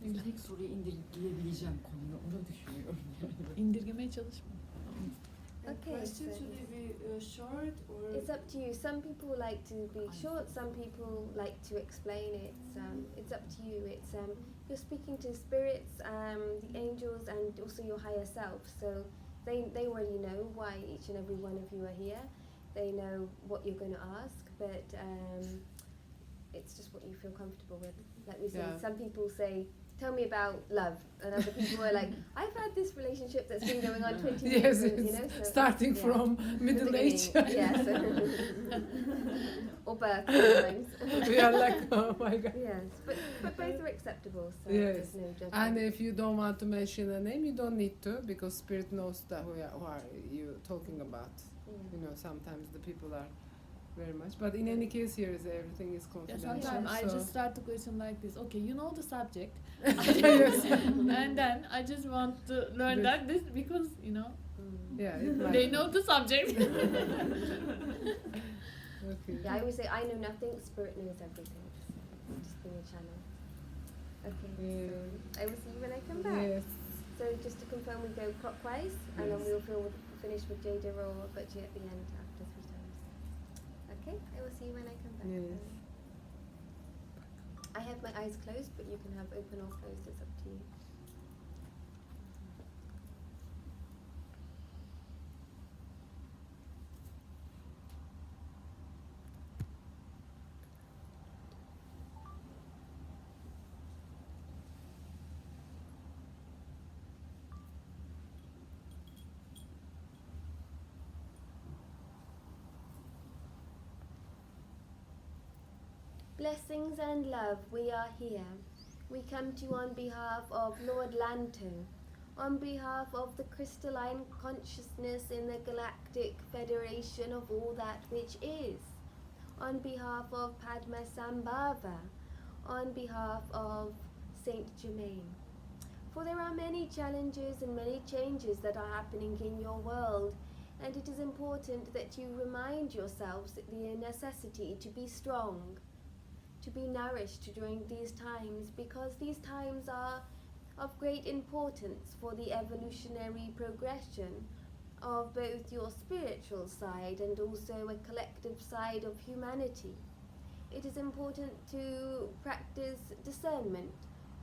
Tek soruyu indirgeyebileceğim konuyu, onu düşünüyorum. İndirgemeye çalışma. Okay, Questions so should they be short or? it's up to you. Some people like to be short. Some people like to explain it. It's up to you. You're speaking to spirits, the angels, and also your higher self. So they already know why each and every one of you are here. They know what you're going to ask, but it's just what you feel comfortable with. Like we said, some people say, "Tell me about love," and other people are like, "I've had this relationship that's been going on 20 years." Yes, You know, so, starting from middle age. Yes. Or birth sometimes. We are like, oh my god. Yes, but both are acceptable, so Yes. there's no judgment. And if you don't want to mention a name, you don't need to, because Spirit knows that who are you talking about. You know, sometimes the people are very much, but in any case, here is everything is Yeah, confidential. sometimes I so just start the question like this. Okay, you know the subject, Yes. and then I just want to learn that this because Yeah, it might they be. know the subject. Okay. Yeah, I always say I know nothing, Spirit knows everything. So just being a channel. Okay, Yeah. so I will see you when I come back. Yes. So just to confirm, we go clockwise, and then we'll finish with Jada or Butchie at the end after 3 times. Okay, I will see you when I come back. Yes. I have my eyes closed, but you can have open or closed, it's up to you. Blessings and love, we are here. We come to you on behalf of Lord Lanto, on behalf of the crystalline consciousness in the galactic federation of all that which is, on behalf of Padma Sambhava, on behalf of Saint Germain. For there are many challenges and many changes that are happening in your world, and it is important that you remind yourselves the necessity to be strong, to be nourished during these times, because these times are of great importance for the evolutionary progression of both your spiritual side and also a collective side of humanity. It is important to practice discernment,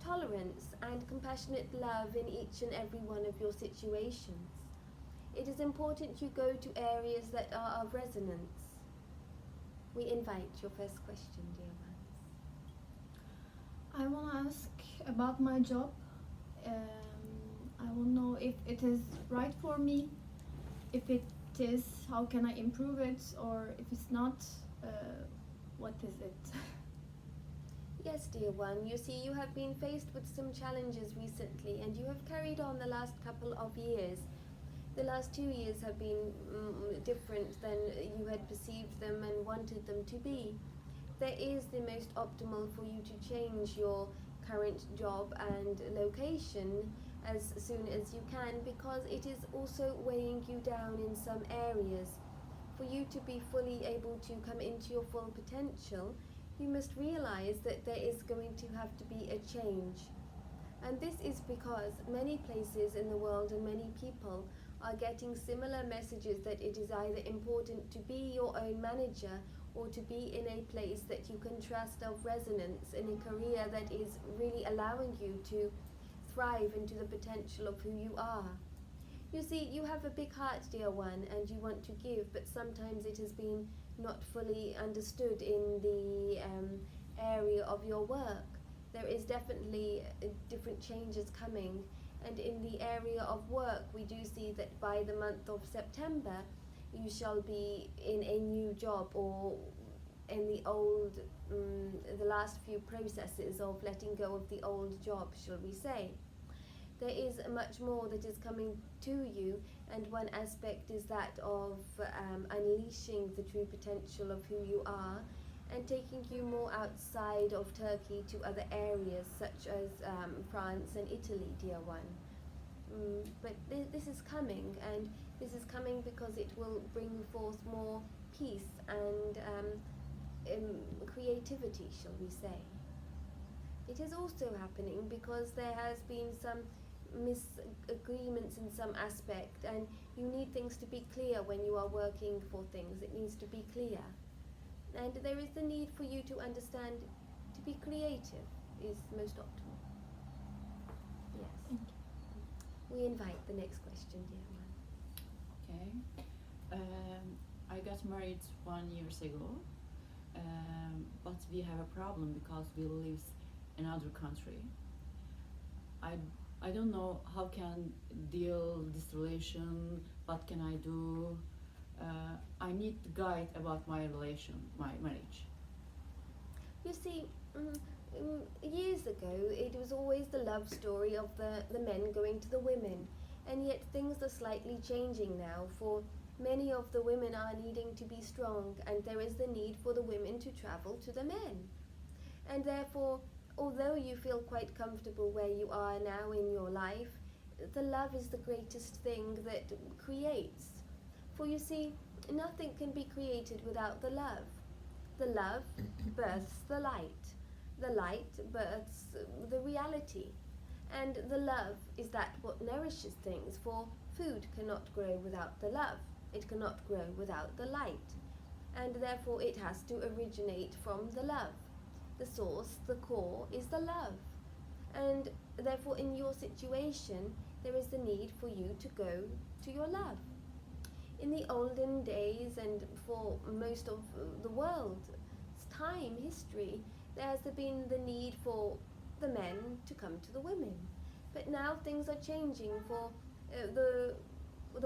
tolerance, and compassionate love in each and every one of your situations. It is important you go to areas that are of resonance. We invite your first question, dear ones. I want to ask about my job. I want to know if it is right for me. If it is, how can I improve it? Or if it's not, what is it? Yes, dear one. You see, you have been faced with some challenges recently, and you have carried on the last couple of years. The last 2 years have been different than you had perceived them and wanted them to be. There is the most optimal for you to change your current job and location as soon as you can, because it is also weighing you down in some areas. For you to be fully able to come into your full potential, you must realize that there is going to have to be a change. And this is because many places in the world and many people are getting similar messages that it is either important to be your own manager or to be in a place that you can trust of resonance, in a career that is really allowing you to thrive into the potential of who you are. You see, you have a big heart, dear one, and you want to give, but sometimes it has been not fully understood in the area of your work. There is definitely different changes coming, and in the area of work, we do see that by the month of September, you shall be in a new job, or in the old, the last few processes of letting go of the old job, shall we say. There is much more that is coming to you, and one aspect is that of unleashing the true potential of who you are and taking you more outside of Turkey to other areas such as France and Italy, dear one. But this is coming, and this is coming because it will bring forth more peace and creativity, shall we say. It is also happening because there has been some misagreements in some aspect, and you need things to be clear when you are working for things. It needs to be clear. And there is the need for you to understand, to be creative is most optimal. Yes. Thank you. We invite the next question, dear one. Okay. I got married 1 year ago, but we have a problem because we live in another country. I don't know how can deal this relation. What can I do? I need guide about my relation, my marriage. You see, years ago, it was always the love story of the men going to the women, and yet things are slightly changing now. For many of the women are needing to be strong, and there is the need for the women to travel to the men. And therefore, although you feel quite comfortable where you are now in your life, the love is the greatest thing that creates. For you see, nothing can be created without the love. The love births the light. The light births the reality. And the love is that what nourishes things, for food cannot grow without the love. It cannot grow without the light. And therefore it has to originate from the love. The source, the core, is the love. And therefore in your situation, there is the need for you to go to your love. In the olden days, and for most of the world's time, history, there has been the need for the men to come to the women. But now things are changing, for the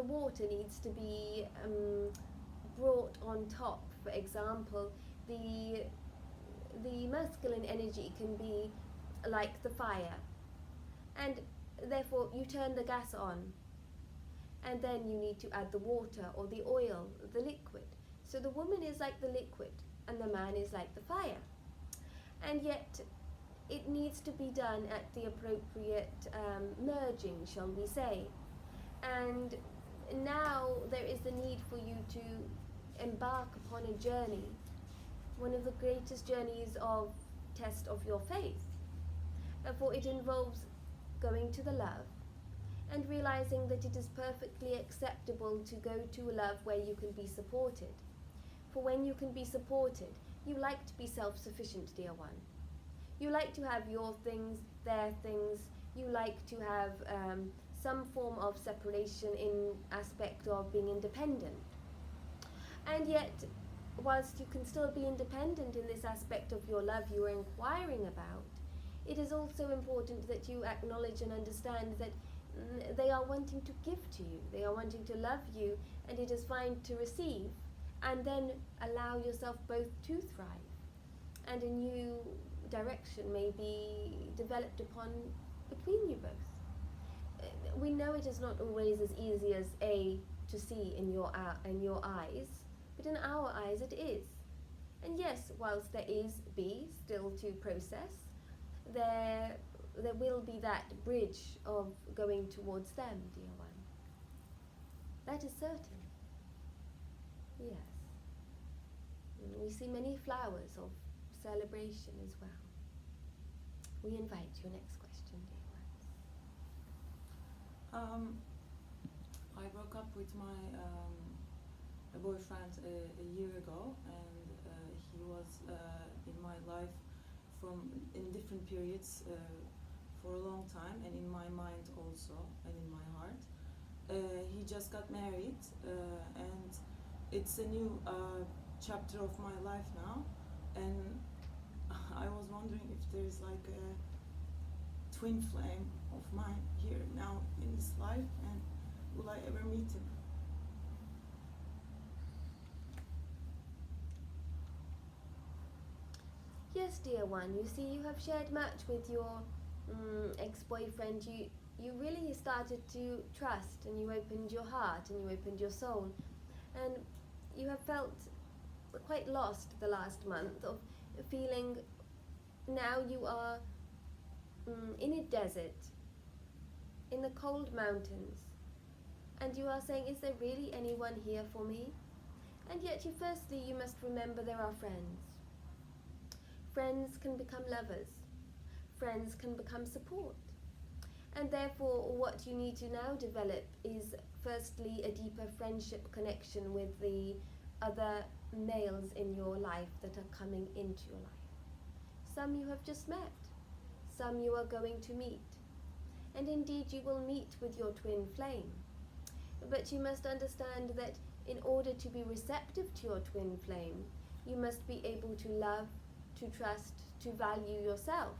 water needs to be brought on top. For example, the masculine energy can be like the fire, and therefore you turn the gas on, and then you need to add the water or the oil, the liquid. So the woman is like the liquid and the man is like the fire. And yet it needs to be done at the appropriate merging, shall we say. And now there is the need for you to embark upon a journey, one of the greatest journeys of test of your faith. For it involves going to the love and realizing that it is perfectly acceptable to go to a love where you can be supported. For when you can be supported, you like to be self-sufficient, dear one. You like to have your things, their things. You like to have some form of separation in aspect of being independent. And yet, whilst you can still be independent in this aspect of your love you are inquiring about, it is also important that you acknowledge and understand that they are wanting to give to you, they are wanting to love you, and it is fine to receive, and then allow yourself both to thrive. And a new direction may be developed upon between you both. We know it is not always as easy as A to see in your eyes, but in our eyes it is. And yes, whilst there is B still to process, there will be that bridge of going towards them, dear one. That is certain. Yes. We see many flowers of celebration as well. We invite your next question, dear ones. I broke up with my boyfriend a year ago, and he was in my life in different periods for a long time, and in my mind also, and in my heart. He just got married, and it's a new chapter of my life now, and I was wondering if there's like a twin flame of mine here now in this life, and will I ever meet him? Yes, dear one, you see, you have shared much with your ex-boyfriend. You really started to trust, and you opened your heart, and you opened your soul, and you have felt quite lost the last month, of feeling now you are in a desert, in the cold mountains, and you are saying, is there really anyone here for me? And yet firstly you must remember there are friends. Friends can become lovers. friends can become support. And therefore, what you need to now develop is firstly a deeper friendship connection with the other males in your life that are coming into your life. Some you have just met, some you are going to meet, and indeed you will meet with your twin flame. But you must understand that in order to be receptive to your twin flame, you must be able to love, to trust, to value yourself,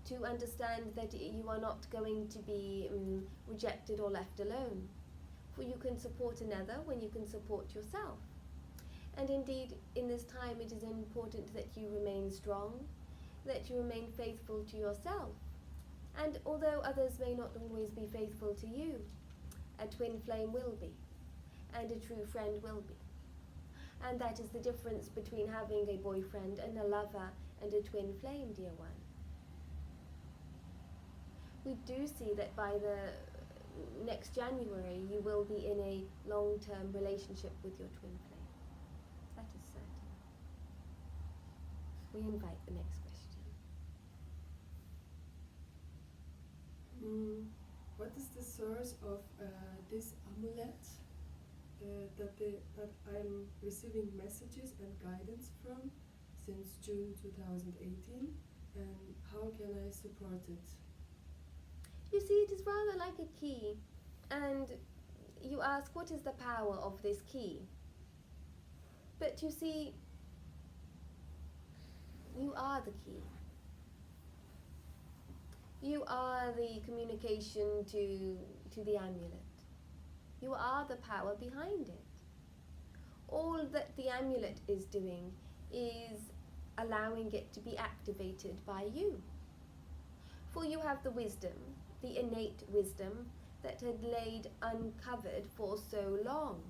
to understand that you are not going to be rejected or left alone. For you can support another when you can support yourself. And indeed, in this time, it is important that you remain strong, that you remain faithful to yourself. And although others may not always be faithful to you, a twin flame will be, and a true friend will be. And that is the difference between having a boyfriend and a lover and a twin flame, dear one. We do see that by the next January you will be in a long-term relationship with your twin flame. That is certain. We invite the next question. What is the source of this amulet that I'm receiving messages and guidance from since June 2018, and how can I support it? You see, it is rather like a key, and you ask, what is the power of this key? But you see, you are the key. You are the communication to the amulet. You are the power behind it. All that the amulet is doing is allowing it to be activated by you. For you have the wisdom, the innate wisdom that had laid uncovered for so long.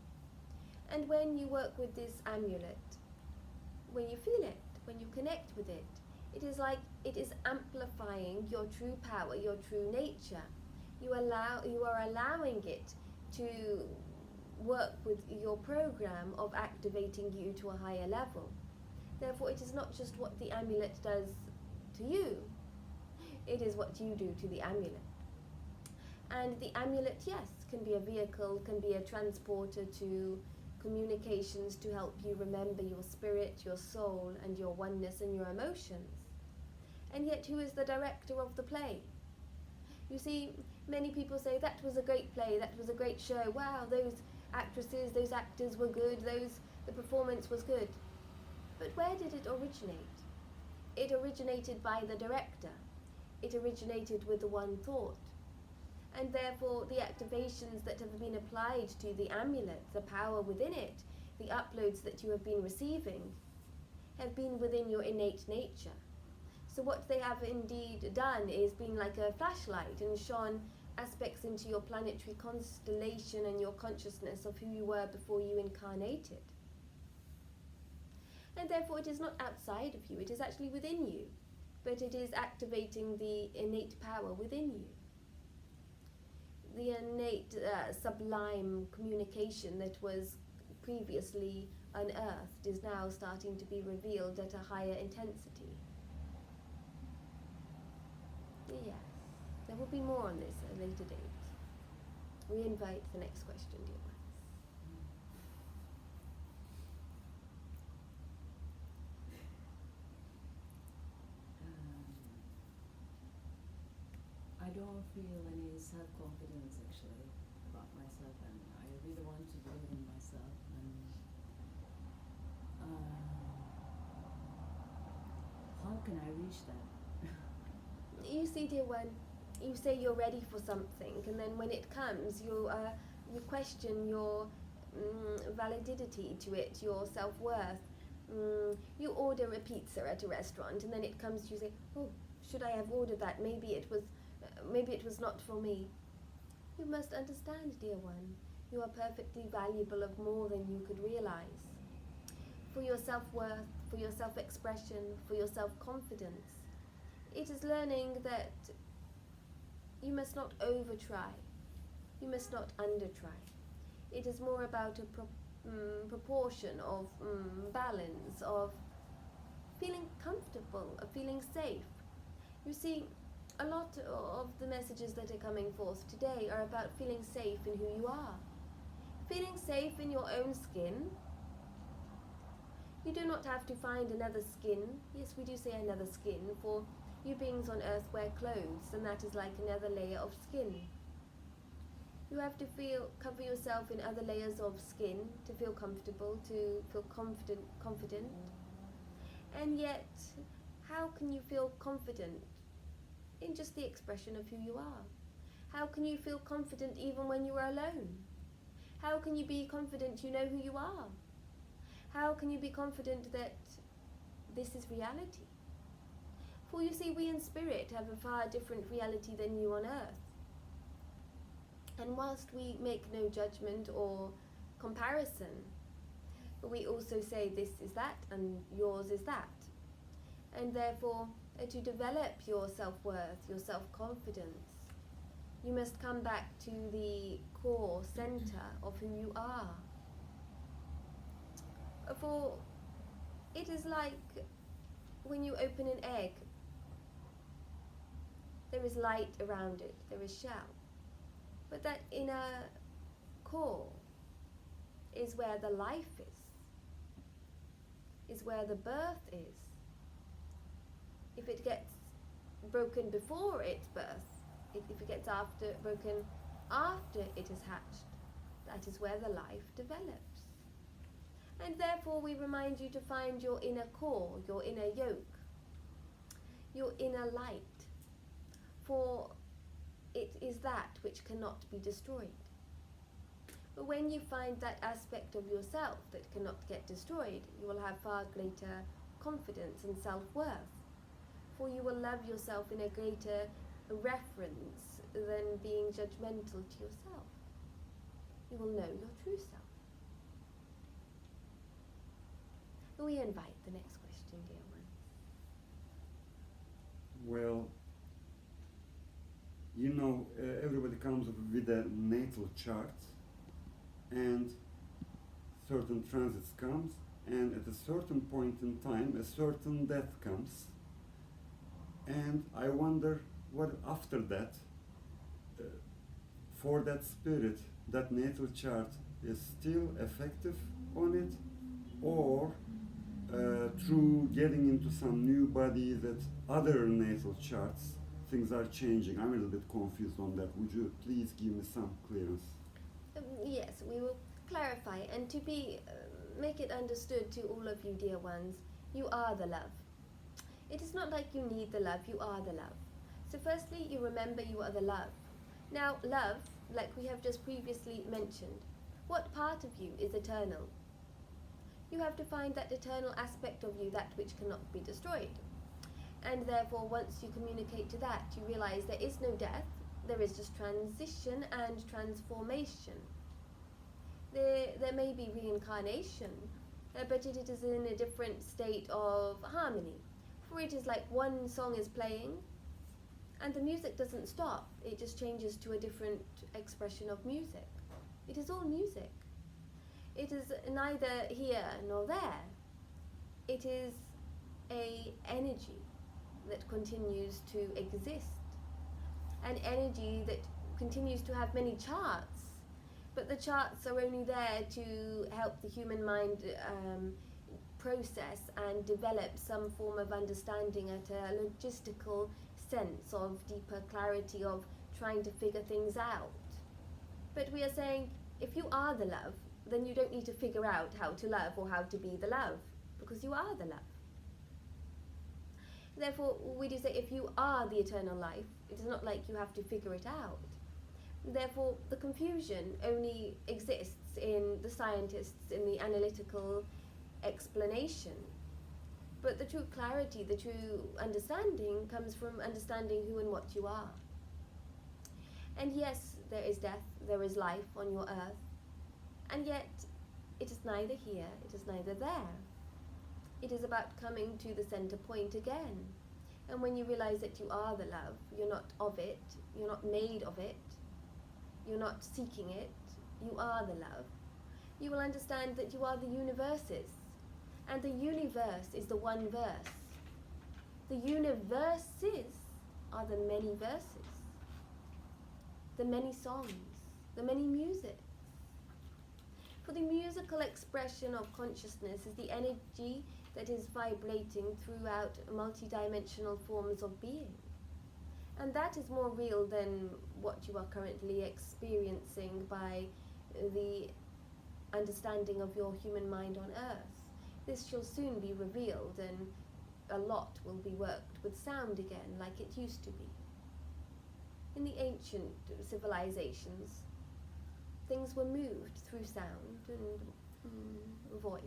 And when you work with this amulet, when you feel it, when you connect with it, it is like it is amplifying your true power, your true nature. You are allowing it to work with your program of activating you to a higher level. Therefore, it is not just what the amulet does to you, it is what you do to the amulet. And the amulet, yes, can be a vehicle, can be a transporter to communications to help you remember your spirit, your soul, and your oneness and your emotions. And yet, who is the director of the play? You see, many people say, that was a great play, that was a great show, wow, those actresses, those actors were good, the performance was good. But where did it originate? It originated by the director. It originated with the one thought. And therefore, the activations that have been applied to the amulet, the power within it, the uploads that you have been receiving, have been within your innate nature. So what they have indeed done is been like a flashlight and shone aspects into your planetary constellation and your consciousness of who you were before you incarnated. And therefore it is not outside of you, it is actually within you, but it is activating the innate power within you. The innate sublime communication that was previously unearthed is now starting to be revealed at a higher intensity. Yes, there will be more on this at a later date. We invite the next question, dear ones. I don't feel any self-confidence actually about myself, and I really want to believe in myself. And how can I reach that? You see, dear one, you say you're ready for something, and then when it comes, you question your validity to it, your self-worth. You order a pizza at a restaurant, and then it comes, you say, oh, should I have ordered that? Maybe it was not for me. You must understand, dear one, you are perfectly valuable of more than you could realize. For your self-worth, for your self-expression, for your self-confidence, it is learning that you must not over-try, you must not under-try. It is more about a proportion of balance, of feeling comfortable, of feeling safe. You see, a lot of the messages that are coming forth today are about feeling safe in who you are. Feeling safe in your own skin. You do not have to find another skin. Yes, we do say another skin, for you beings on earth wear clothes, and that is like another layer of skin. You have to cover yourself in other layers of skin to feel comfortable, to feel confident. And yet, how can you feel confident in just the expression of who you are? How can you feel confident even when you are alone? How can you be confident you know who you are? How can you be confident that this is reality? For you see, we in spirit have a far different reality than you on earth. And whilst we make no judgment or comparison, we also say this is that and yours is that. And therefore, to develop your self-worth, your self-confidence, you must come back to the core center of who you are. For it is like when you open an egg, there is light around it, there is shell. But that inner core is where the life is where the birth is. If it gets broken before its birth, if it gets broken after it is hatched, that is where the life develops. And therefore we remind you to find your inner core, your inner yolk, your inner light, for it is that which cannot be destroyed. But when you find that aspect of yourself that cannot get destroyed, you will have far greater confidence and self-worth, for you will love yourself in a greater reference than being judgmental to yourself. You will know your true self. We invite the next question, dear one. Well, you know, everybody comes up with a natal chart, and certain transits comes, and at a certain point in time, a certain death comes. And I wonder what after that, for that spirit, that natal chart is still effective on it, or through getting into some new body, that other natal charts, things are changing. I'm a little bit confused on that. Would you please give me some clearance? Yes, we will clarify, and to make it understood to all of you, dear ones, you are the love. It is not like you need the love, you are the love. So firstly, you remember you are the love. Now, love, like we have just previously mentioned, what part of you is eternal? You have to find that eternal aspect of you, that which cannot be destroyed. And therefore, once you communicate to that, you realize there is no death, there is just transition and transformation. There may be reincarnation, but it is in a different state of harmony. For it is like one song is playing, and the music doesn't stop, it just changes to a different expression of music. It is all music. It is neither here nor there. It is an energy that continues to exist, an energy that continues to have many charts, but the charts are only there to help the human mind process and develop some form of understanding at a logistical sense of deeper clarity of trying to figure things out. But we are saying, if you are the love, then you don't need to figure out how to love or how to be the love, because you are the love. Therefore, we do say, if you are the eternal life, it is not like you have to figure it out. Therefore, the confusion only exists in the scientists, in the analytical explanation. But the true clarity, the true understanding comes from understanding who and what you are. And yes, there is death, there is life on your earth, and yet it is neither here, it is neither there. It is about coming to the center point again. And when you realize that you are the love, you're not of it, you're not made of it, you're not seeking it, you are the love, you will understand that you are the universes. And the universe is the one verse. The universes are the many verses, the many songs, the many music. For the musical expression of consciousness is the energy that is vibrating throughout multidimensional forms of being. And that is more real than what you are currently experiencing by the understanding of your human mind on earth. This shall soon be revealed, and a lot will be worked with sound again, like it used to be. In the ancient civilizations, things were moved through sound and voice.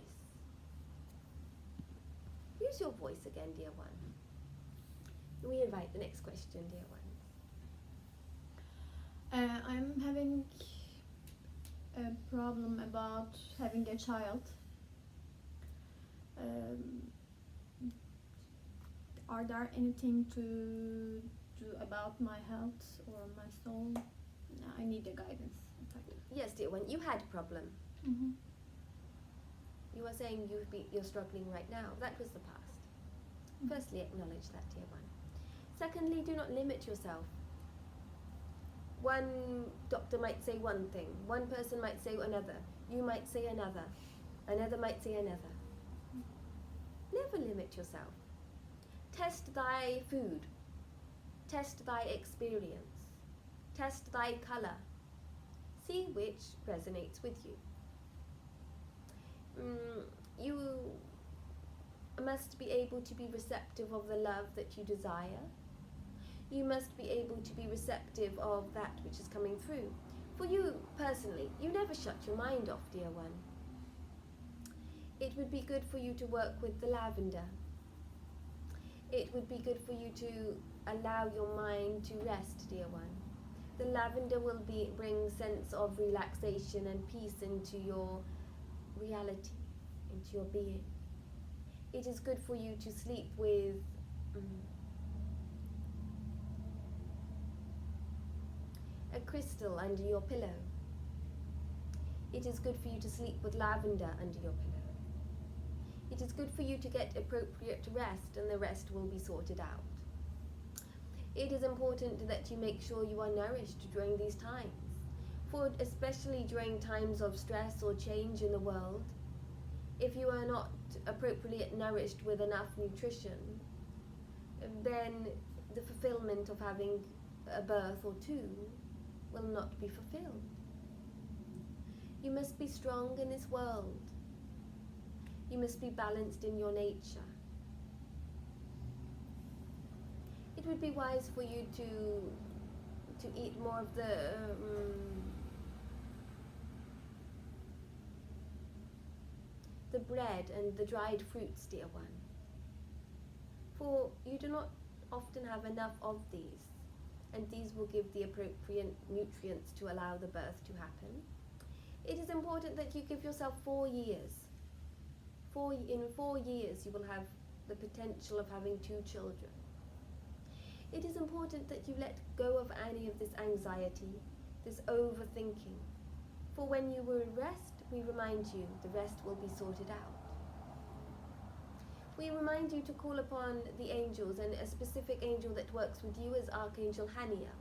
Use your voice again, dear one. We invite the next question, dear one. I'm having a problem about having a child. Are there anything to do about my health or my soul? I need a guidance. In fact. Yes, dear one, you had a problem. Mm-hmm. You are saying you're struggling right now. That was the past. Firstly, acknowledge that, dear one. Secondly, do not limit yourself. One doctor might say one thing, one person might say another, you might say another, another might say another. Never limit yourself. Test thy food, test thy experience, test thy colour. See which resonates with you. You must be able to be receptive of the love that you desire. You must be able to be receptive of that which is coming through. For you personally, you never shut your mind off, dear one. It would be good for you to work with the lavender. It would be good for you to allow your mind to rest, dear one. The lavender will bring sense of relaxation and peace into your reality, into your being. It is good for you to sleep with a crystal under your pillow. It is good for you to sleep with lavender under your pillow. It is good for you to get appropriate rest, and the rest will be sorted out. It is important that you make sure you are nourished during these times, for especially during times of stress or change in the world. If you are not appropriately nourished with enough nutrition, then the fulfillment of having a birth or two will not be fulfilled. You must be strong in this world. You must be balanced in your nature. It would be wise for you to eat more of the bread and the dried fruits, dear one. For you do not often have enough of these, and these will give the appropriate nutrients to allow the birth to happen. It is important that you give yourself 4 years. In 4 years you will have the potential of having 2 children. It is important that you let go of any of this anxiety, this overthinking. For when you were in rest, we remind you the rest will be sorted out. We remind you to call upon the angels, and a specific angel that works with you is Archangel Haniel.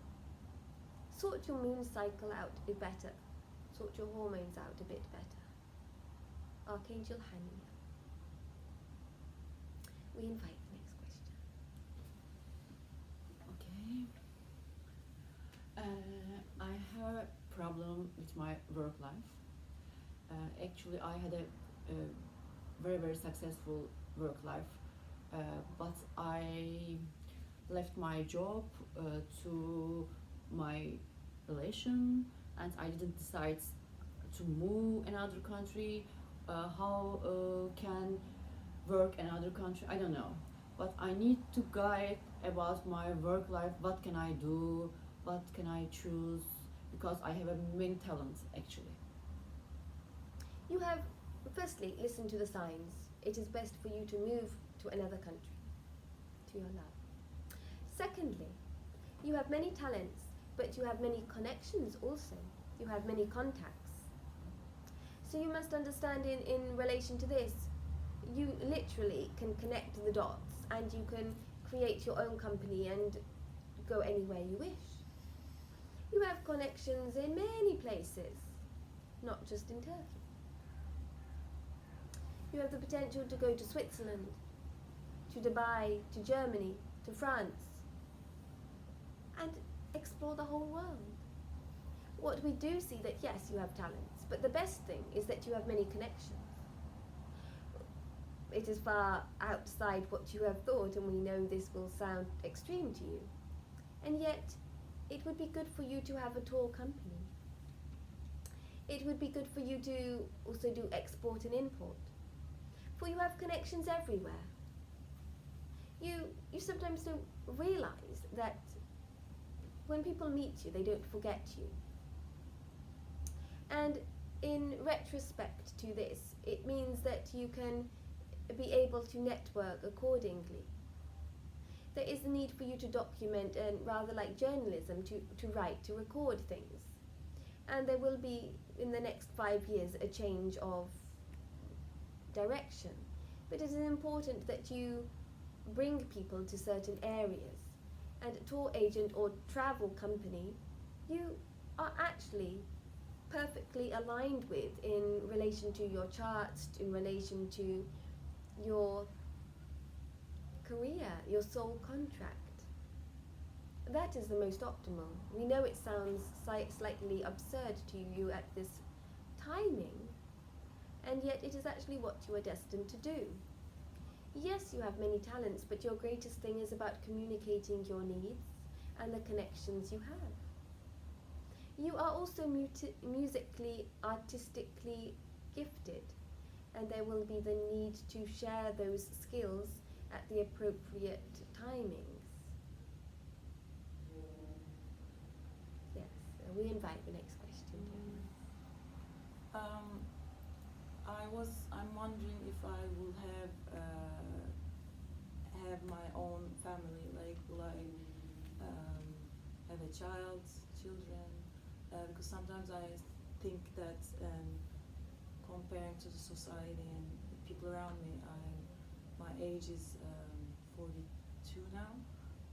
Sort your moon cycle out a bit better. Sort your hormones out a bit better. Archangel Haniel. We invite the next question. Okay. I have a problem with my work life. Actually, I had a very, very successful work life, but I left my job to my relation, and I didn't decide to move another country. How can work another country? I don't know, but I need to guide about my work life. What can I do? What can I choose? Because I have many talents actually. You have, firstly, listen to the signs. It is best for you to move to another country, to your love. Secondly, you have many talents, but you have many connections also. You have many contacts. So you must understand in relation to this, you literally can connect the dots, and you can create your own company and go anywhere you wish. You have connections in many places, not just in Turkey. You have the potential to go to Switzerland, to Dubai, to Germany, to France, and explore the whole world. What we do see that yes, you have talents, but the best thing is that you have many connections. It is far outside what you have thought, and we know this will sound extreme to you. And yet, it would be good for you to have a tour company. It would be good for you to also do export and import. For you have connections everywhere. You sometimes don't realize that when people meet you, they don't forget you. And in retrospect to this, it means that you can be able to network accordingly. There is a need for you to document, and rather like journalism, to write, to record things. And there will be, in the next 5 years, a change of direction. But it is important that you bring people to certain areas. And a tour agent or travel company, you are actually perfectly aligned with in relation to your charts, in relation to your career, your sole contract. That is the most optimal. We know it sounds slightly absurd to you at this timing, and yet it is actually what you are destined to do. Yes, you have many talents, but your greatest thing is about communicating your needs and the connections you have. You are also musically, artistically gifted, and there will be the need to share those skills at the appropriate timings. Yes, we invite the next question. I'm wondering if I will have my own family. Like, will I have a children? Because sometimes I think that comparing to the society and the people around me, my age is 42 now,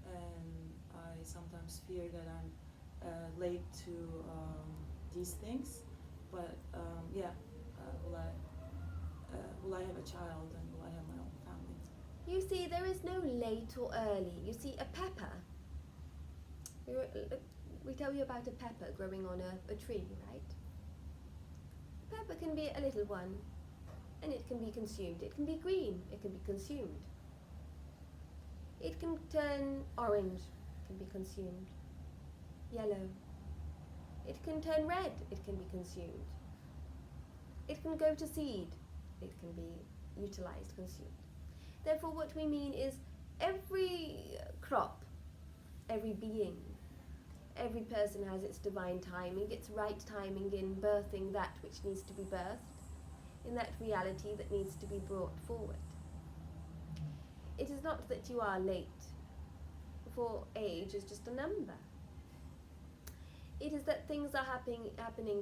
and I sometimes fear that I'm late to these things. But will I have a child, and will I have my own family? You see, there is no late or early. You see, a pepper. We tell you about a pepper growing on a tree, right? A pepper can be a little one, and it can be consumed. It can be green, it can be consumed. It can turn orange, it can be consumed. Yellow. It can turn red, it can be consumed. It can go to seed, it can be utilized, consumed. Therefore, what we mean is every crop, every being, every person has its divine timing, its right timing in birthing that which needs to be birthed, in that reality that needs to be brought forward. It is not that you are late, for age is just a number. It is that things are happening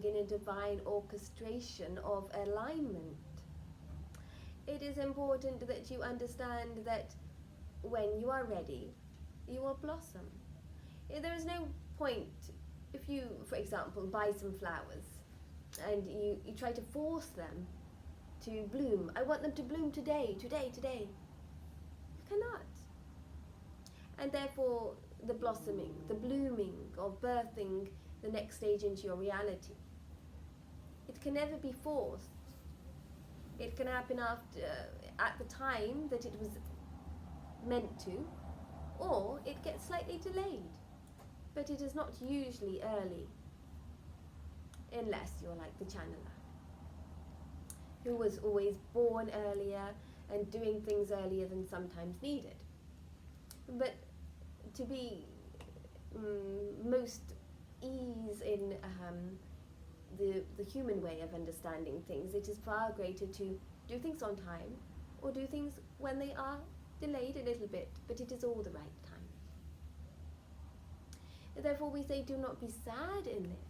in a divine orchestration of alignment. It is important that you understand that when you are ready, you will blossom. There is no point if you, for example, buy some flowers and you try to force them to bloom. I want them to bloom today. You cannot. And therefore, the blossoming, the blooming of birthing the next stage into your reality, it can never be forced. It can happen at the time that it was meant to, or it gets slightly delayed. But it is not usually early, unless you're like the channeler, who was always born earlier and doing things earlier than sometimes needed. But to be most ease in the human way of understanding things, it is far greater to do things on time, or do things when they are delayed a little bit, but it is all the right time. Therefore we say, do not be sad in this.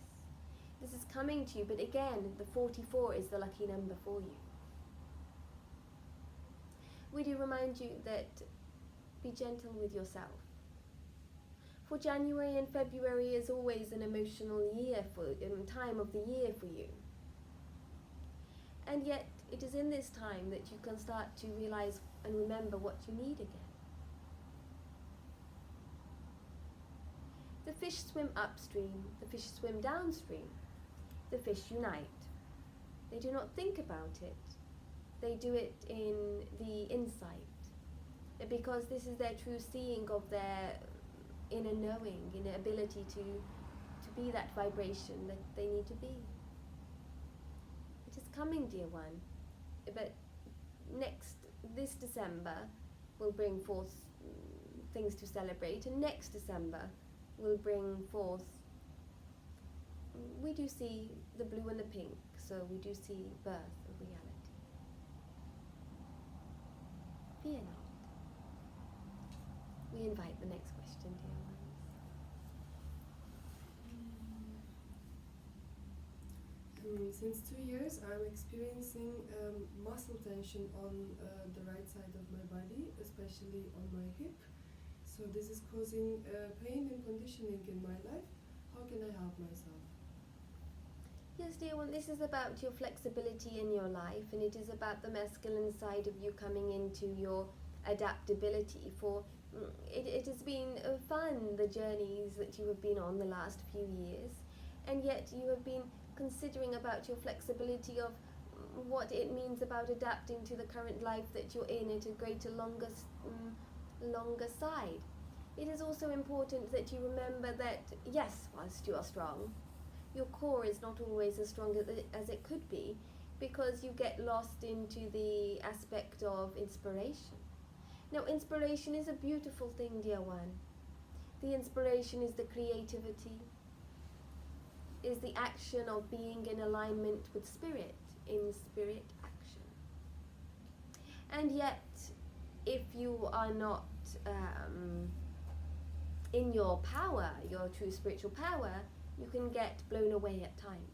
This is coming to you, but again, the 44 is the lucky number for you. We do remind you that be gentle with yourself. For January and February is always an emotional year time of the year for you. And yet it is in this time that you can start to realize and remember what you need again. The fish swim upstream, the fish swim downstream, the fish unite. They do not think about it, they do it in the insight, because this is their true seeing of their inner knowing, inner ability to be that vibration that they need to be. It is coming, dear one, but this December will bring forth things to celebrate, and next December will bring forth, we do see the blue and the pink, so we do see birth of reality. Fear not. We invite the next question, dear ones. Since 2 years, I'm experiencing muscle tension on the right side of my body, especially on my hip. So this is causing pain and conditioning in my life. How can I help myself? Yes, dear one, this is about your flexibility in your life, and it is about the masculine side of you coming into your adaptability. For it has been fun, the journeys that you have been on the last few years, and yet you have been considering about your flexibility of what it means about adapting to the current life that you're in at a greater, longer side. It is also important that you remember that, yes, whilst you are strong, your core is not always as strong as it could be, because you get lost into the aspect of inspiration. Now, inspiration is a beautiful thing, dear one. The inspiration is the creativity, is the action of being in alignment with spirit, in spirit action. And yet, if you are not in your power, your true spiritual power, you can get blown away at times.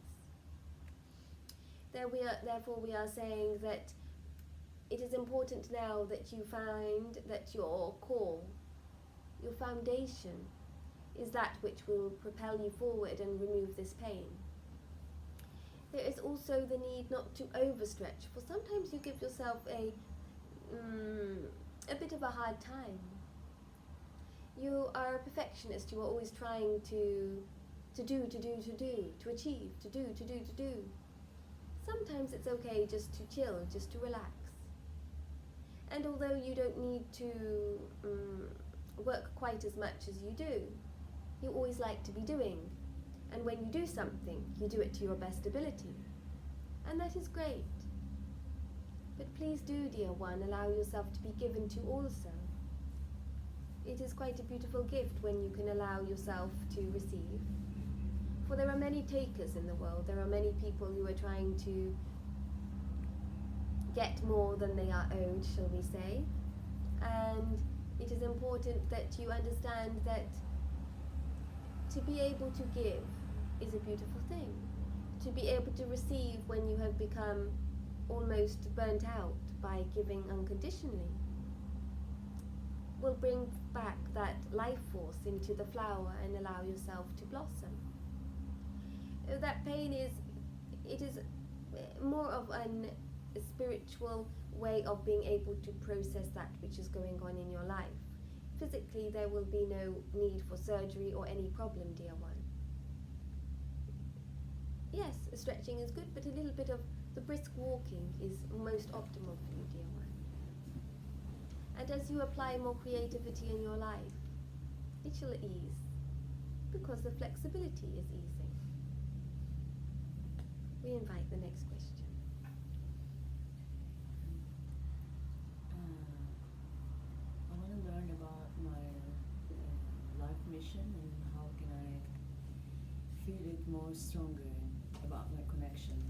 Therefore we are saying that it is important now that you find that your core, your foundation, is that which will propel you forward and remove this pain. There is also the need not to overstretch, for sometimes you give yourself a bit of a hard time. You are a perfectionist, you are always trying to achieve, to do. Sometimes it's okay just to chill, just to relax. And although you don't need to work quite as much as you do, you always like to be doing. And when you do something, you do it to your best ability. And that is great. But please do, dear one, allow yourself to be given to also. It is quite a beautiful gift when you can allow yourself to receive. For there are many takers in the world. There are many people who are trying to get more than they are owed, shall we say. And it is important that you understand that to be able to give is a beautiful thing. To be able to receive when you have become almost burnt out by giving unconditionally will bring back that life force into the flower and allow yourself to blossom. That pain is more of a spiritual way of being able to process that which is going on in your life. Physically, there will be no need for surgery or any problem, dear one. Yes, stretching is good, but a little bit of the brisk walking is most optimal for you, dear one. And as you apply more creativity in your life, it shall ease, because the flexibility is easing. We invite the next question. I want to learn about my life mission and how can I feel it more stronger about my connection.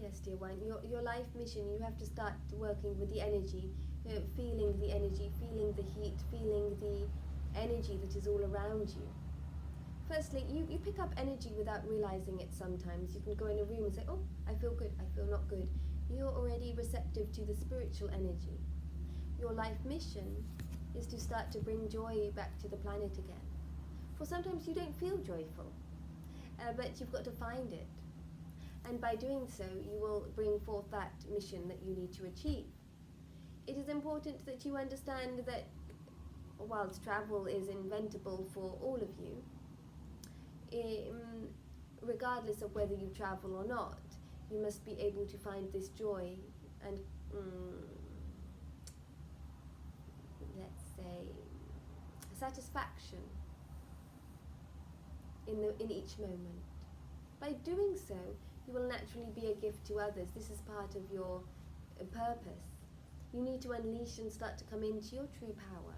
Yes, dear one, your life mission, you have to start working with the energy, feeling the energy, feeling the heat, feeling the energy that is all around you. Firstly, you pick up energy without realizing it sometimes. You can go in a room and say, oh, I feel good, I feel not good. You're already receptive to the spiritual energy. Your life mission is to start to bring joy back to the planet again. For sometimes you don't feel joyful, but you've got to find it. And by doing so, you will bring forth that mission that you need to achieve. It is important that you understand that whilst travel is inventable for all of you, regardless of whether you travel or not, you must be able to find this joy and, let's say, satisfaction in each moment. By doing so, you will naturally be a gift to others. This is part of your purpose. You need to unleash and start to come into your true power.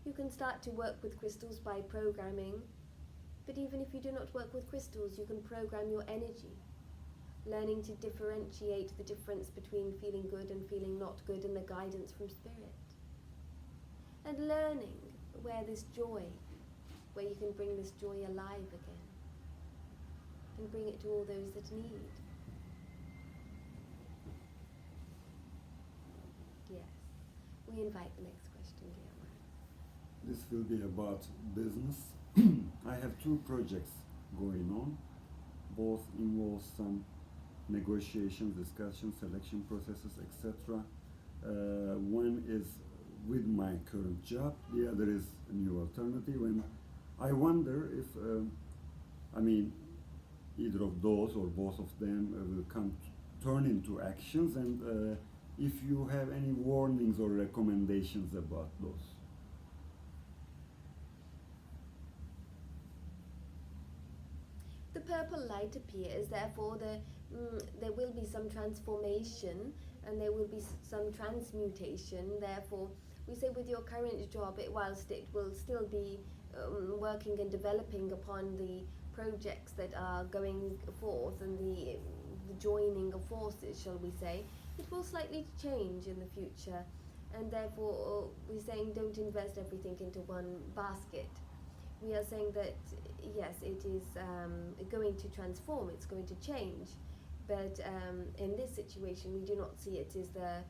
You can start to work with crystals by programming, but even if you do not work with crystals, you can program your energy, learning to differentiate the difference between feeling good and feeling not good and the guidance from spirit. And learning where this joy, where you can bring this joy alive again and bring it to all those that need. Yes. We invite the next question, dear one. This will be about business. I have two projects going on. Both involve some negotiations, discussions, selection processes, etc. One is with my current job, the other is a new alternative, and I wonder if, either of those or both of them will turn into actions, and if you have any warnings or recommendations about those. The purple light appears, therefore there will be some transformation and there will be some transmutation. Therefore, we say with your current job, whilst it will still be working and developing upon the projects that are going forth and the joining of forces, shall we say, it will slightly change in the future. And therefore, we're saying don't invest everything into one basket. We are saying that yes, it is going to transform, it's going to change, but in this situation we do not see it as a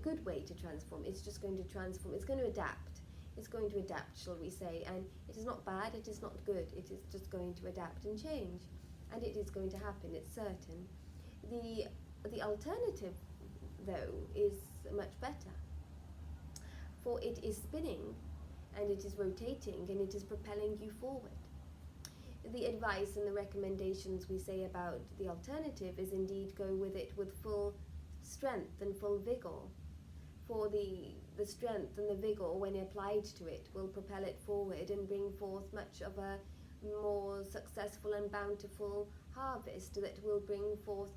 good way to transform. It's just going to transform, it's going to adapt. It's going to adapt, shall we say, and it is not bad, it is not good, it is just going to adapt and change, and it is going to happen, it's certain. The alternative, though, is much better, for it is spinning, and it is rotating, and it is propelling you forward. The advice and the recommendations we say about the alternative is indeed go with it with full strength and full vigour, for the strength and the vigour, when applied to it, will propel it forward and bring forth much of a more successful and bountiful harvest that will bring forth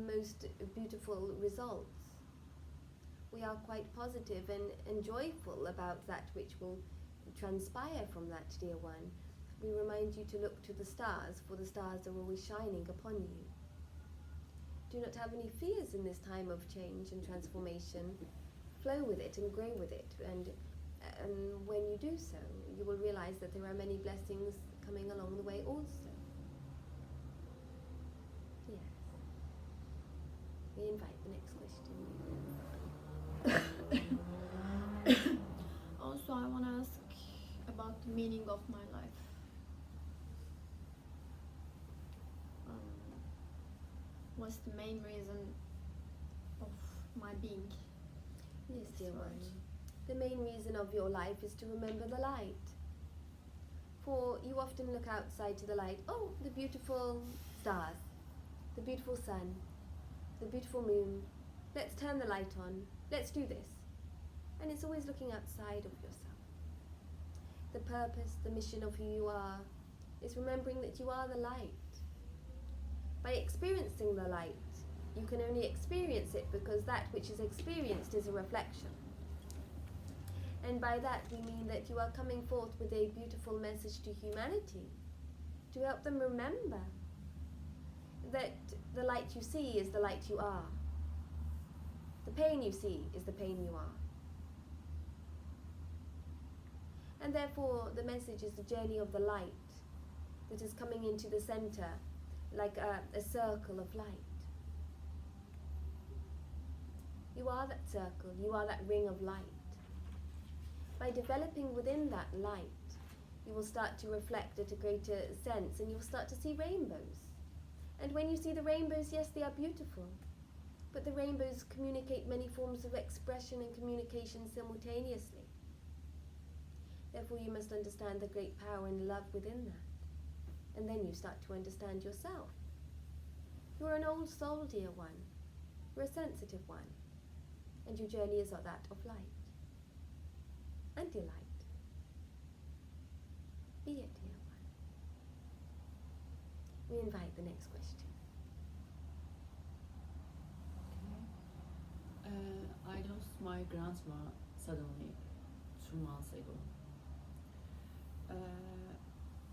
most beautiful results. We are quite positive and joyful about that which will transpire from that, dear one. We remind you to look to the stars, for the stars are always shining upon you. Do not have any fears in this time of change and transformation. Flow with it and grow with it, and when you do so, you will realize that there are many blessings coming along the way also. Yes. We invite the next question. Also, I want to ask about the meaning of my life. What's the main reason of my being? Yes, dear Right. one. The main reason of your life is to remember the light. For you often look outside to the light, oh, the beautiful stars, the beautiful sun, the beautiful moon, let's turn the light on, let's do this. And it's always looking outside of yourself. The purpose, the mission of who you are is remembering that you are the light. By experiencing the light, you can only experience it because that which is experienced is a reflection. And by that we mean that you are coming forth with a beautiful message to humanity, to help them remember that the light you see is the light you are. The pain you see is the pain you are. And therefore the message is the journey of the light that is coming into the center like a circle of light. You are that circle, you are that ring of light. by developing within that light, you will start to reflect at a greater sense, and you'll start to see rainbows. And when you see the rainbows, yes, they are beautiful, but the rainbows communicate many forms of expression and communication simultaneously. Therefore, you must understand the great power and love within that. And then you start to understand yourself. You are an old soul, dear one. You're a sensitive one. And your journey is that of light and delight. Be it, dear one. We invite the next question. I lost my grandma suddenly 2 months ago.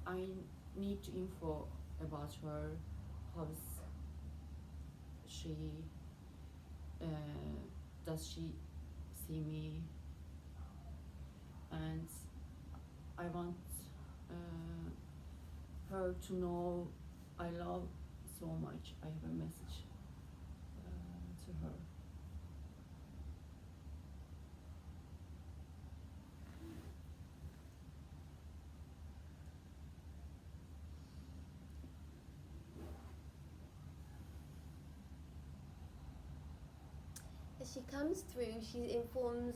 I need to info about her. How's she? Does she see me? And I want her to know I love so much. I have a message to her. As she comes through, she informs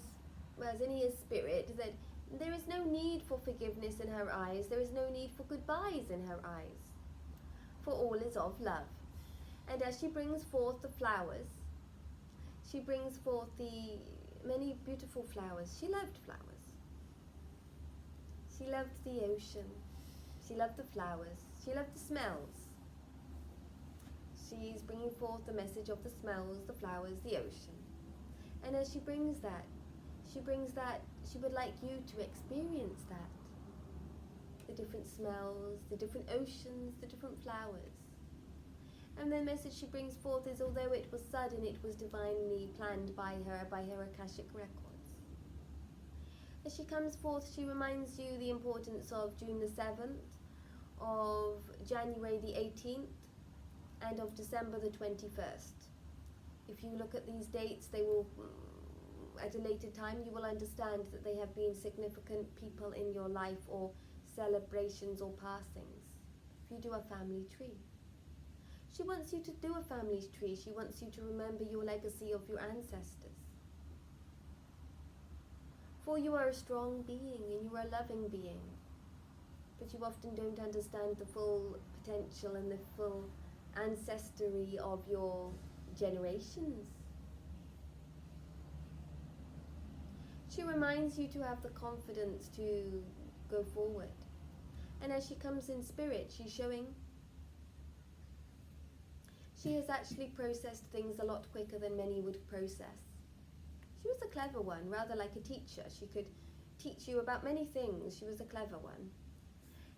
Rosinia's spirit that there is no need for forgiveness in her eyes, there is no need for goodbyes in her eyes, for all is of love. And as she brings forth the flowers, she brings forth the many beautiful flowers. She loved flowers. She loved the ocean. She loved the flowers. She loved the smells. She is bringing forth the message of the smells, the flowers, the ocean. And as she brings that, she would like you to experience that. The different smells, the different oceans, the different flowers. And the message she brings forth is, although it was sudden, it was divinely planned by her Akashic records. As she comes forth, she reminds you the importance of June the 7th, of January the 18th, and of December the 21st. If you look at these dates, they will, at a later time, you will understand that they have been significant people in your life, or celebrations or passings. If you do a family tree, she wants you to do a family tree. She wants you to remember your legacy of your ancestors. For you are a strong being and you are a loving being, but you often don't understand the full potential and the full ancestry of your generations. She reminds you to have the confidence to go forward. And as she comes in spirit, she's showing she has actually processed things a lot quicker than many would process. She was a clever one, rather like a teacher. She could teach you about many things. She was a clever one.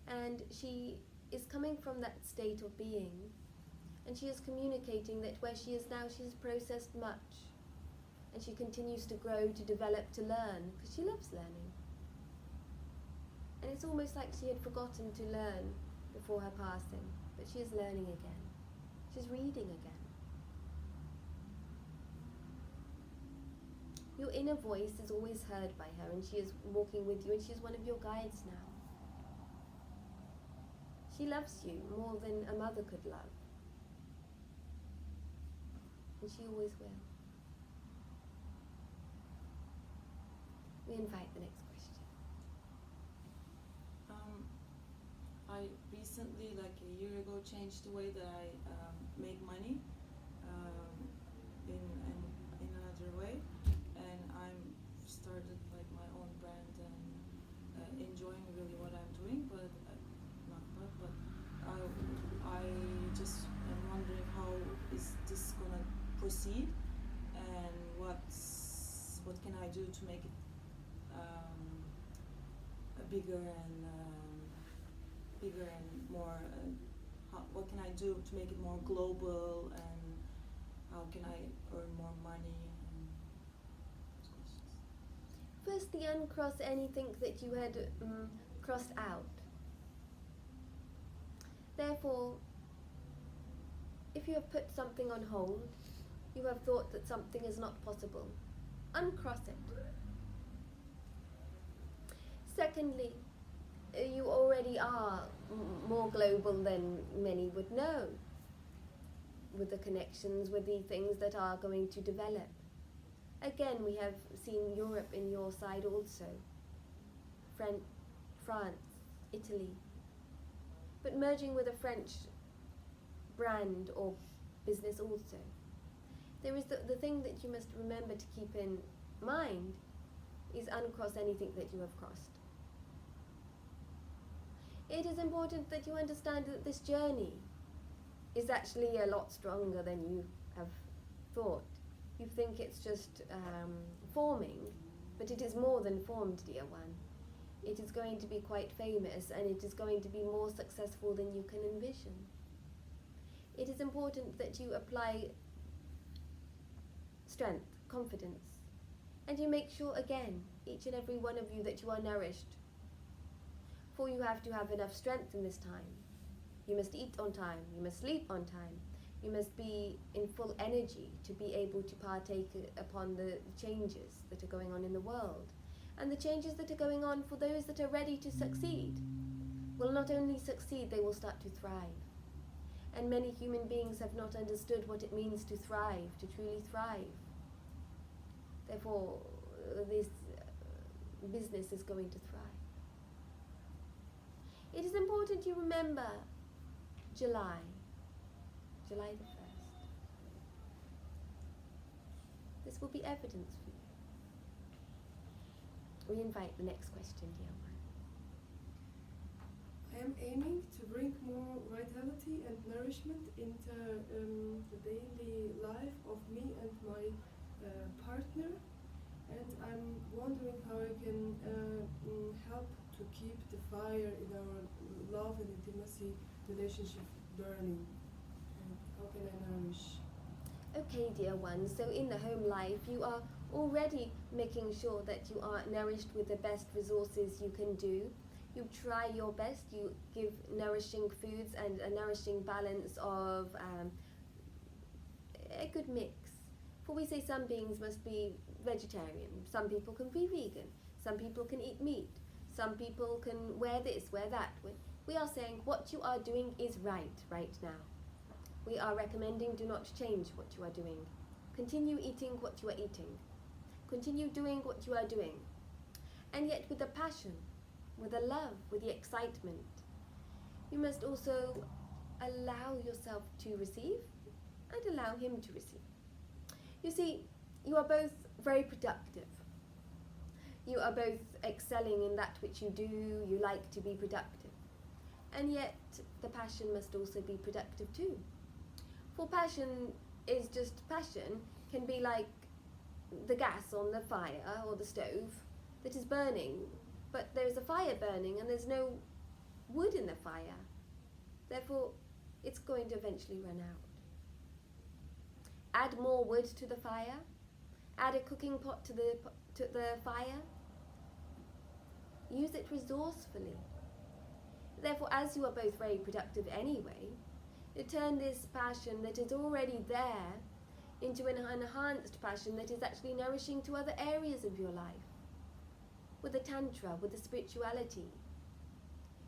And she is coming from that state of being, and she is communicating that where she is now, she has processed much. And she continues to grow, to develop, to learn, because she loves learning. And it's almost like she had forgotten to learn before her passing, but she is learning again. She's reading again. Your inner voice is always heard by her, and she is walking with you, and she is one of your guides now. She loves you more than a mother could love. And she always will. We invite the next question. I recently, like a year ago, changed the way that I make money in another way, and I'm started like my own brand and enjoying really what I'm doing, but I just am wondering how is this gonna proceed, and what can I do to make it bigger and more. What can I do to make it more global, and how can I earn more money? And those questions. Firstly, uncross anything that you had crossed out. Therefore, if you have put something on hold, you have thought that something is not possible, uncross it. Secondly, you already are more global than many would know, with the connections, with the things that are going to develop. Again, we have seen Europe in your side also, France, Italy. But merging with a French brand or business also. There is the thing that you must remember to keep in mind is uncross anything that you have crossed. It is important that you understand that this journey is actually a lot stronger than you have thought. You think it's just forming, but it is more than formed, dear one. It is going to be quite famous, and it is going to be more successful than you can envision. It is important that you apply strength, confidence, and you make sure again, each and every one of you, that you are nourished. For you have to have enough strength in this time. You must eat on time, you must sleep on time, you must be in full energy to be able to partake upon the changes that are going on in the world. And the changes that are going on for those that are ready to succeed will not only succeed, they will start to thrive. And many human beings have not understood what it means to thrive, to truly thrive. Therefore, this business is going to thrive. It is important you remember July the 1st. This will be evidence for you. We invite the next question, dear one. I am aiming to bring more vitality and nourishment into the daily life of me and my partner, and I'm wondering how I can help to keep the fire in our love and intimacy relationship burning, and how can I nourish? Okay, dear one, so in the home life you are already making sure that you are nourished with the best resources you can do. You try your best, you give nourishing foods and a nourishing balance of a good mix. For we say some beings must be vegetarian, some people can be vegan, some people can eat meat, some people can wear this, wear that. We are saying what you are doing is right now. We are recommending do not change what you are doing. Continue eating what you are eating. Continue doing what you are doing. And yet with the passion, with the love, with the excitement. You must also allow yourself to receive and allow him to receive. You see, you are both very productive. You are both excelling in that which you do. You like to be productive. And yet the passion must also be productive too. For passion is just passion, can be like the gas on the fire or the stove that is burning, but there is a fire burning and there's no wood in the fire. Therefore, it's going to eventually run out. Add more wood to the fire, add a cooking pot to the fire, use it resourcefully. Therefore, as you are both very productive anyway, you turn this passion that is already there into an enhanced passion that is actually nourishing to other areas of your life. With the tantra, with the spirituality.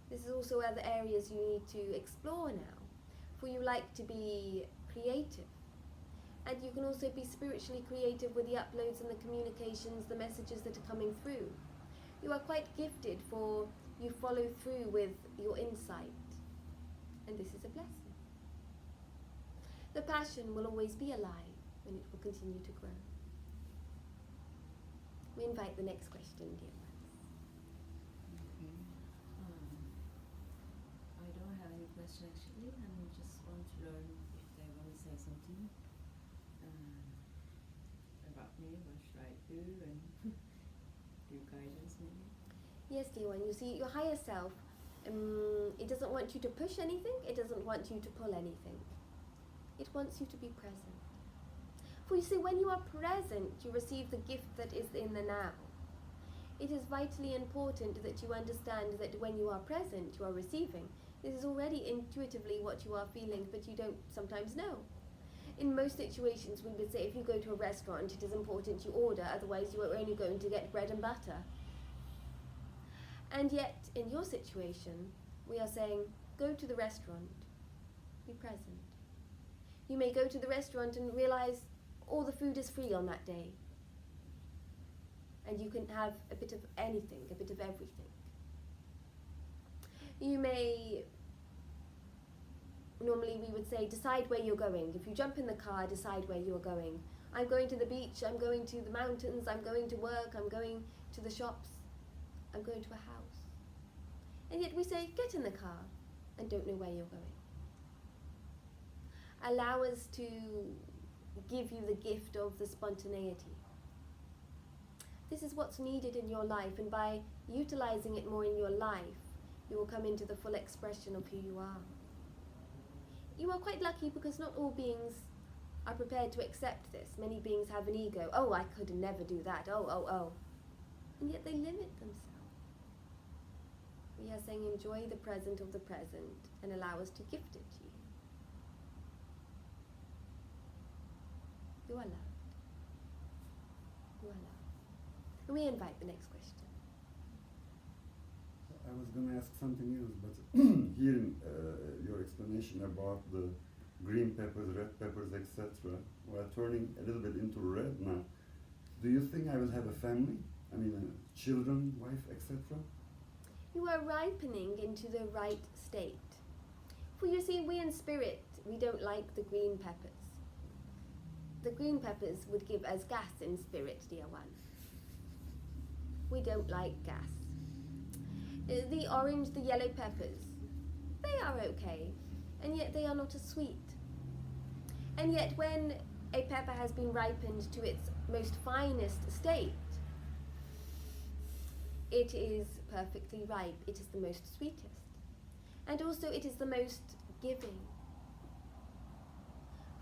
This is also other areas you need to explore now. For you like to be creative. And you can also be spiritually creative with the uploads and the communications, the messages that are coming through. You are quite gifted, for you follow through with your insight. And this is a blessing. The passion will always be alive, and it will continue to grow. We invite the next question, dear ones. I don't have any question actually, and just want to learn if they want to say something about me. What should I do, and give guidance maybe? Yes, dear one. You see, your higher self, it doesn't want you to push anything. It doesn't want you to pull anything. It wants you to be present. For you see, when you are present, you receive the gift that is in the now. It is vitally important that you understand that when you are present, you are receiving. This is already intuitively what you are feeling, but you don't sometimes know. In most situations, we would say if you go to a restaurant, it is important you order, otherwise you are only going to get bread and butter. And yet, in your situation, we are saying, go to the restaurant, be present. You may go to the restaurant and realize all the food is free on that day. And you can have a bit of anything, a bit of everything. You may, normally we would say, decide where you're going. If you jump in the car, decide where you're going. I'm going to the beach, I'm going to the mountains, I'm going to work, I'm going to the shops, I'm going to a house. And yet we say, get in the car and don't know where you're going. Allow us to give you the gift of the spontaneity. This is what's needed in your life, and by utilizing it more in your life, you will come into the full expression of who you are. You are quite lucky because not all beings are prepared to accept this. Many beings have an ego. Oh, I could never do that. Oh. And yet they limit themselves. We are saying enjoy the present of the present and allow us to gift it to you. You are loved. You are loved. And we invite the next question. I was going to ask something else, but hearing your explanation about the green peppers, red peppers, etc., we are turning a little bit into red now. Do you think I will have a family? I mean, children, wife, etc.? You are ripening into the right state. For you see, we in spirit, we don't like the green peppers. The green peppers would give us gas in spirit, dear one. We don't like gas. The orange, the yellow peppers, they are okay, and yet they are not as sweet. And yet when a pepper has been ripened to its most finest state, it is perfectly ripe. It is the most sweetest. And also it is the most giving.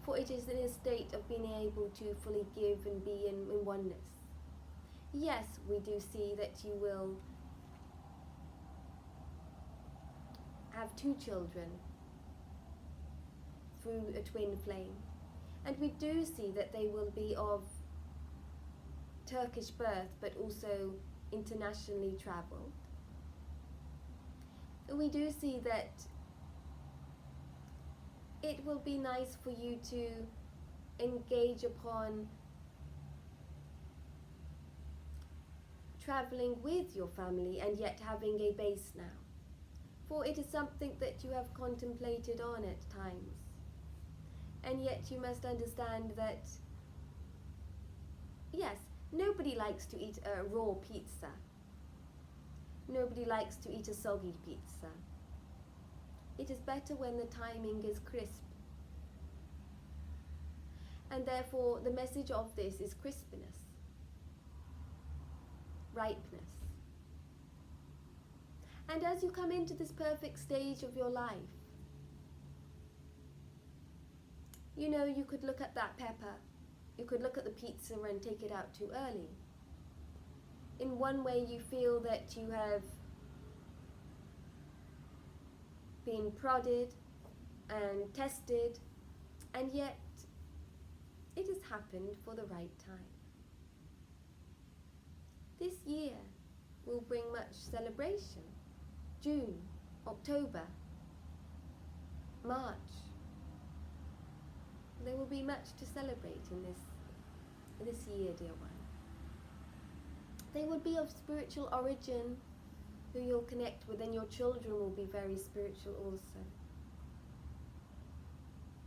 For it is in a state of being able to fully give and be in oneness. Yes, we do see that you will have 2 children through a twin flame. And we do see that they will be of Turkish birth, but also internationally travelled. We do see that it will be nice for you to engage upon travelling with your family and yet having a base now. For it is something that you have contemplated on at times. And yet you must understand that, yes, nobody likes to eat a raw pizza. Nobody likes to eat a soggy pizza. It is better when the timing is crisp. And therefore the message of this is crispness, ripeness. And as you come into this perfect stage of your life, you know, you could look at that pepper, you could look at the pizza and take it out too early. In one way you feel that you have been prodded and tested, and yet it has happened for the right time. This year will bring much celebration. June, October, March. There will be much to celebrate in this year, dear one. They will be of spiritual origin, who you'll connect with, and your children will be very spiritual also.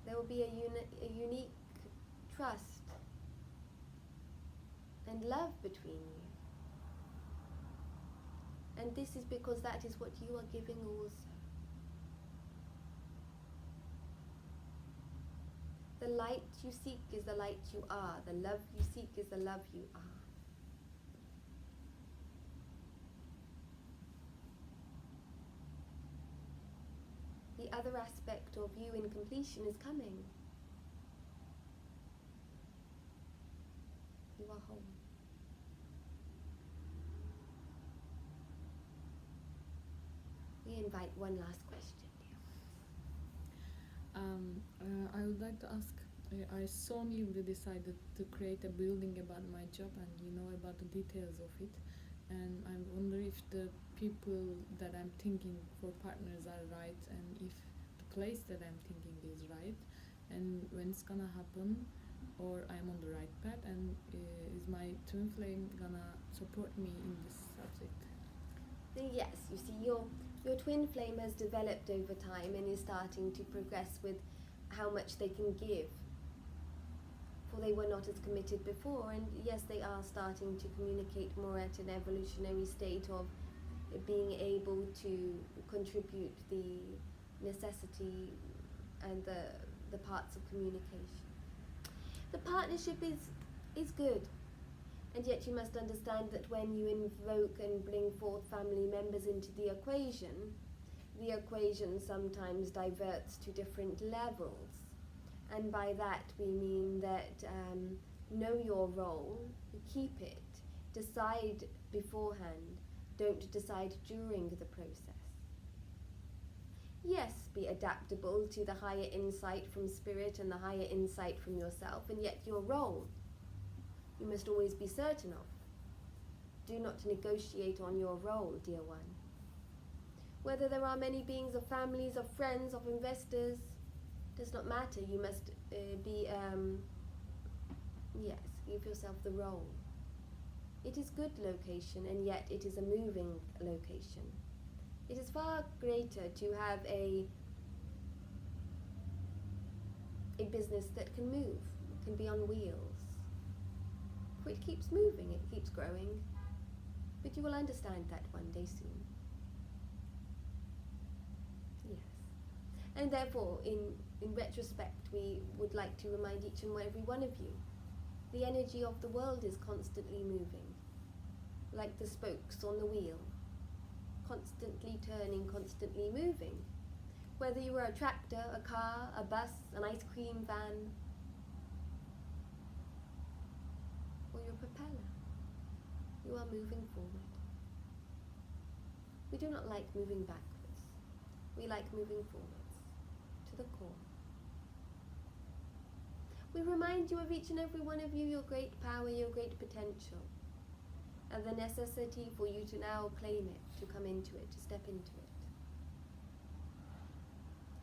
There will be a unique trust and love between you. And this is because that is what you are giving also. The light you seek is the light you are. The love you seek is the love you are. The other aspect of you in completion is coming. You are home. We invite one last question. I would like to ask, I so newly decided to create a building about my job and about the details of it. and I wonder if the people that I'm thinking for partners are right, and if the place that I'm thinking is right, and when it's gonna happen, or I'm on the right path, and is my twin flame gonna support me in this subject? Yes, you see, your twin flame has developed over time and is starting to progress with how much they can give. For they were not as committed before, and yes, they are starting to communicate more at an evolutionary state of being able to contribute the necessity and the parts of communication. The partnership is good, and yet you must understand that when you invoke and bring forth family members into the equation sometimes diverts to different levels. And by that we mean that know your role, keep it, decide beforehand, don't decide during the process. Yes, be adaptable to the higher insight from spirit and the higher insight from yourself, and yet your role you must always be certain of. Do not negotiate on your role, dear one. Whether there are many beings of families, of friends, of investors, does not matter. You must give yourself the role. It is good location, and yet it is a moving location. It is far greater to have a business that can move, can be on wheels. For it keeps moving, it keeps growing. But you will understand that one day soon. Yes. And therefore, in retrospect, we would like to remind each and every one of you, the energy of the world is constantly moving, like the spokes on the wheel, constantly turning, constantly moving. Whether you are a tractor, a car, a bus, an ice cream van, or your propeller, you are moving forward. We do not like moving backwards. We like moving forwards, to the core. We remind you of each and every one of you, your great power, your great potential, and the necessity for you to now claim it, to come into it, to step into it.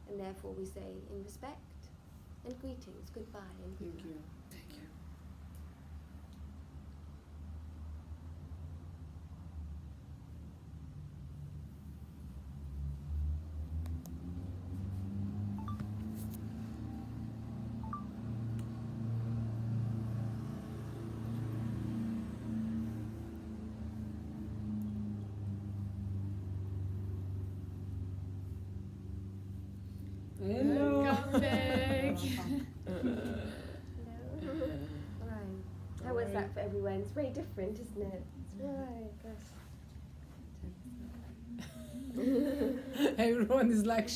And therefore we say, in respect and greetings, goodbye and Thank goodnight. you. Thank you. Hello. Welcome back. Hello. Right. How was that for everyone? It's very different, isn't it? Right, gosh. Everyone is like